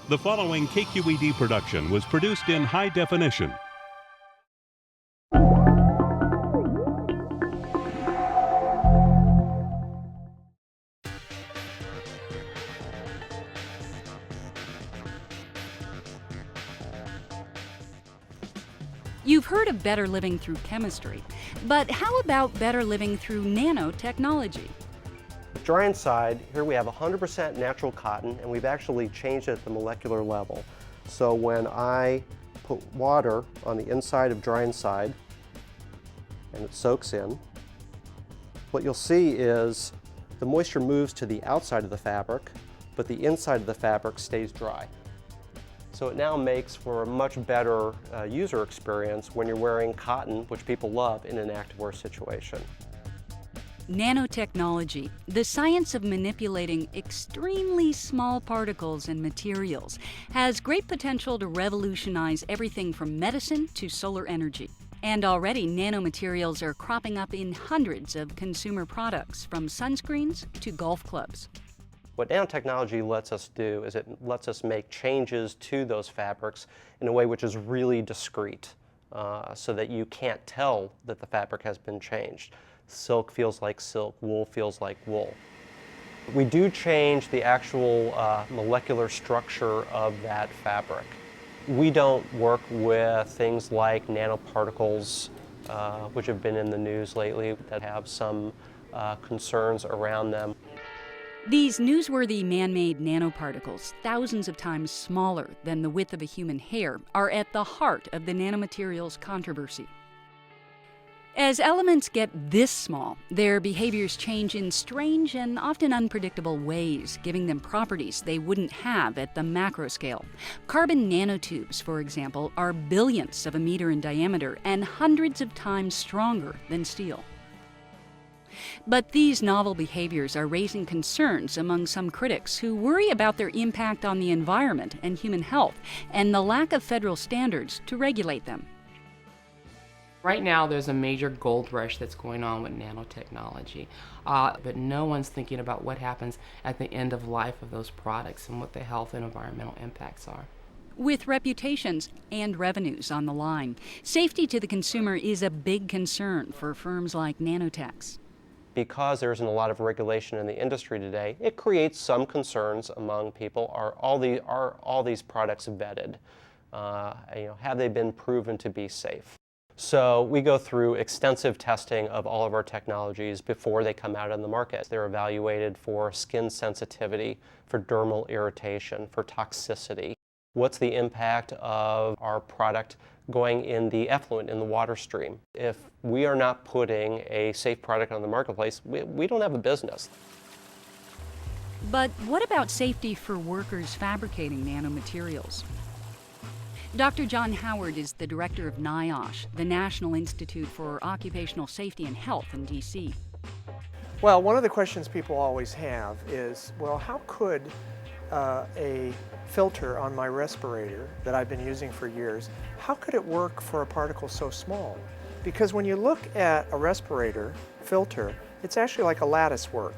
The following KQED production was produced in high definition. You've heard of better living through chemistry, but how about better living through nanotechnology? Drying side, here we have 100% natural cotton, and we've actually changed it at the molecular level. So when I put water on the inside of drying side and it soaks in, what you'll see is the moisture moves to the outside of the fabric, but the inside of the fabric stays dry. So it now makes for a much better user experience when you're wearing cotton, which people love, in an activewear situation. Nanotechnology, the science of manipulating extremely small particles and materials, has great potential to revolutionize everything from medicine to solar energy. And already nanomaterials are cropping up in hundreds of consumer products, from sunscreens to golf clubs. What nanotechnology lets us do is it lets us make changes to those fabrics in a way which is really discreet, so that you can't tell that the fabric has been changed. Silk feels like silk, wool feels like wool. We do change the actual molecular structure of that fabric. We don't work with things like nanoparticles, which have been in the news lately, that have some concerns around them. These newsworthy man-made nanoparticles, thousands of times smaller than the width of a human hair, are at the heart of the nanomaterials controversy. As elements get this small, their behaviors change in strange and often unpredictable ways, giving them properties they wouldn't have at the macro scale. Carbon nanotubes, for example, are billionths of a meter in diameter and hundreds of times stronger than steel. But these novel behaviors are raising concerns among some critics who worry about their impact on the environment and human health, and the lack of federal standards to regulate them. Right now, there's a major gold rush that's going on with nanotechnology, but no one's thinking about what happens at the end of life of those products and what the health and environmental impacts are. With reputations and revenues on the line, safety to the consumer is a big concern for firms like Nanotechs. Because there isn't a lot of regulation in the industry today, it creates some concerns among people. Are all these products vetted? Have they been proven to be safe? So we go through extensive testing of all of our technologies before they come out on the market. They're evaluated for skin sensitivity, for dermal irritation, for toxicity. What's the impact of our product going in the effluent, in the water stream? If we are not putting a safe product on the marketplace, we don't have a business. But what about safety for workers fabricating nanomaterials? Dr. John Howard is the director of NIOSH, the National Institute for Occupational Safety and Health in D.C. Well, one of the questions people always have is, well, how could a filter on my respirator that I've been using for years, how could it work for a particle so small? Because when you look at a respirator filter, it's actually like a lattice work.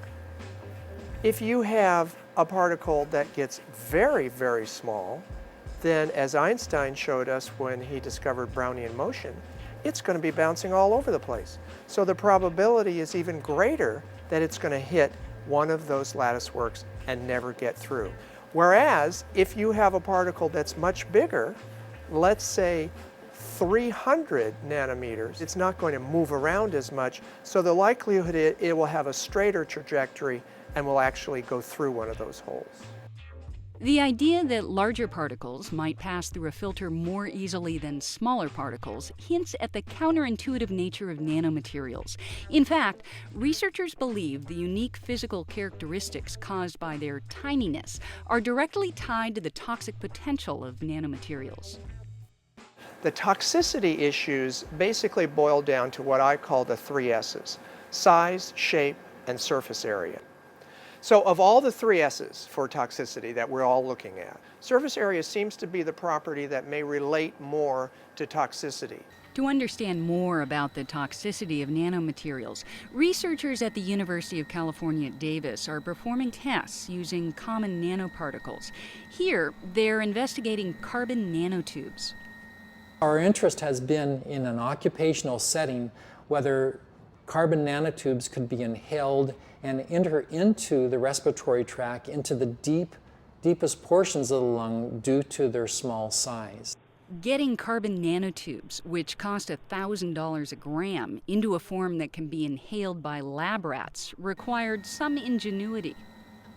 If you have a particle that gets very, very small, then as Einstein showed us when he discovered Brownian motion, it's going to be bouncing all over the place. So the probability is even greater that it's going to hit one of those lattice works and never get through. Whereas if you have a particle that's much bigger, let's say 300 nanometers, it's not going to move around as much, so the likelihood it will have a straighter trajectory and will actually go through one of those holes. The idea that larger particles might pass through a filter more easily than smaller particles hints at the counterintuitive nature of nanomaterials. In fact, researchers believe the unique physical characteristics caused by their tininess are directly tied to the toxic potential of nanomaterials. The toxicity issues basically boil down to what I call the 3 S's: size, shape, and surface area. So of all the 3 S's for toxicity that we're all looking at, surface area seems to be the property that may relate more to toxicity. To understand more about the toxicity of nanomaterials, researchers at the University of California at Davis are performing tests using common nanoparticles. Here, they're investigating carbon nanotubes. Our interest has been in an occupational setting, whether carbon nanotubes could be inhaled and enter into the respiratory tract, into the deepest portions of the lung due to their small size. Getting carbon nanotubes, which cost $1,000 a gram, into a form that can be inhaled by lab rats required some ingenuity.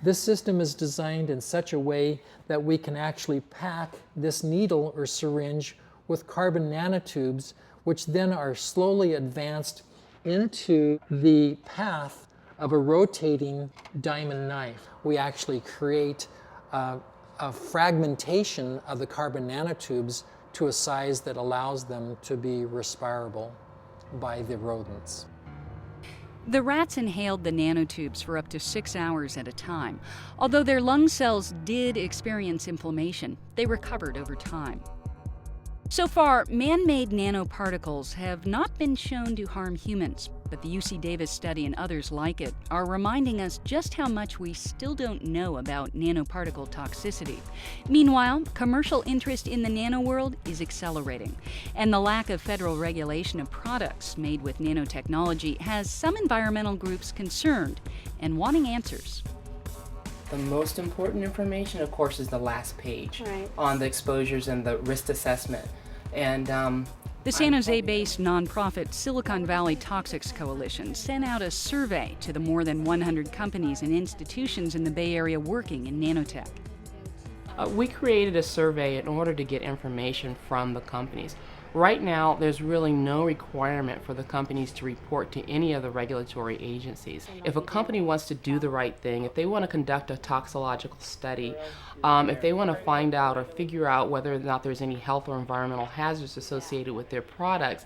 This system is designed in such a way that we can actually pack this needle or syringe with carbon nanotubes, which then are slowly advanced into the path of a rotating diamond knife. We actually create a fragmentation of the carbon nanotubes to a size that allows them to be respirable by the rodents. The rats inhaled the nanotubes for up to 6 hours at a time. Although their lung cells did experience inflammation, they recovered over time. So far, man-made nanoparticles have not been shown to harm humans, but the UC Davis study and others like it are reminding us just how much we still don't know about nanoparticle toxicity. Meanwhile, commercial interest in the nano world is accelerating, and the lack of federal regulation of products made with nanotechnology has some environmental groups concerned and wanting answers. The most important information, of course, is the last page Right. on the exposures and the risk assessment. And The San Jose-based nonprofit Silicon Valley Toxics Coalition sent out a survey to the more than 100 companies and institutions in the Bay Area working in nanotech. we created a survey in order to get information from the companies. Right now, there's really no requirement for the companies to report to any of the regulatory agencies. If a company wants to do the right thing, if they want to conduct a toxicological study, if they want to find out or figure out whether or not there's any health or environmental hazards associated with their products,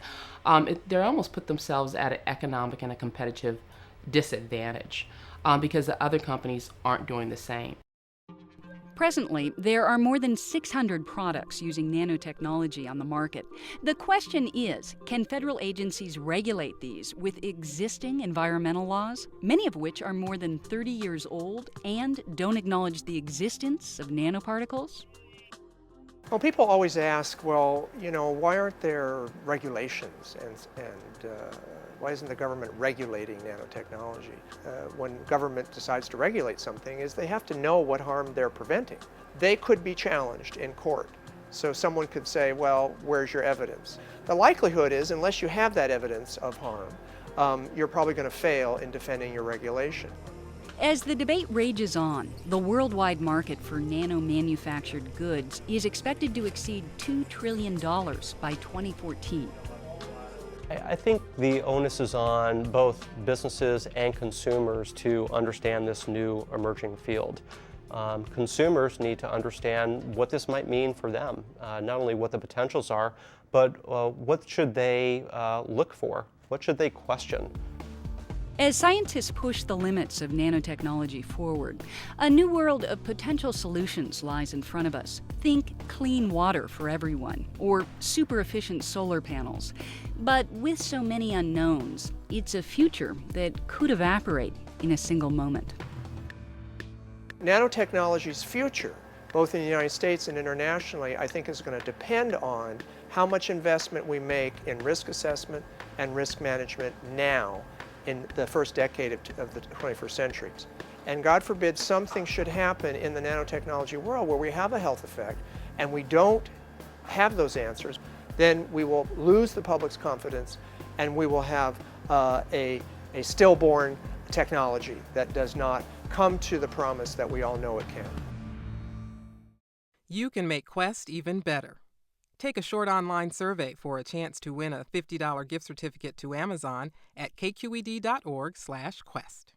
they almost put themselves at an economic and a competitive disadvantage because the other companies aren't doing the same. Presently, there are more than 600 products using nanotechnology on the market. The question is, can federal agencies regulate these with existing environmental laws, many of which are more than 30 years old and don't acknowledge the existence of nanoparticles? Well, people always ask, well, why aren't there regulations and why isn't the government regulating nanotechnology? When government decides to regulate something is they have to know what harm they're preventing. They could be challenged in court. So someone could say, well, where's your evidence? The likelihood is, unless you have that evidence of harm, you're probably going to fail in defending your regulation. As the debate rages on, the worldwide market for nano-manufactured goods is expected to exceed $2 trillion by 2014. I think the onus is on both businesses and consumers to understand this new emerging field. Consumers need to understand what this might mean for them, not only what the potentials are, but what should they look for? What should they question? As scientists push the limits of nanotechnology forward, a new world of potential solutions lies in front of us. Think clean water for everyone, or super efficient solar panels. But with so many unknowns, it's a future that could evaporate in a single moment. Nanotechnology's future, both in the United States and internationally, I think is going to depend on how much investment we make in risk assessment and risk management now in the first decade of the 21st century. And God forbid something should happen in the nanotechnology world where we have a health effect and we don't have those answers, then we will lose the public's confidence and we will have a stillborn technology that does not come to the promise that we all know it can. You can make Quest even better. Take a short online survey for a chance to win a $50 gift certificate to Amazon at kqed.org/quest.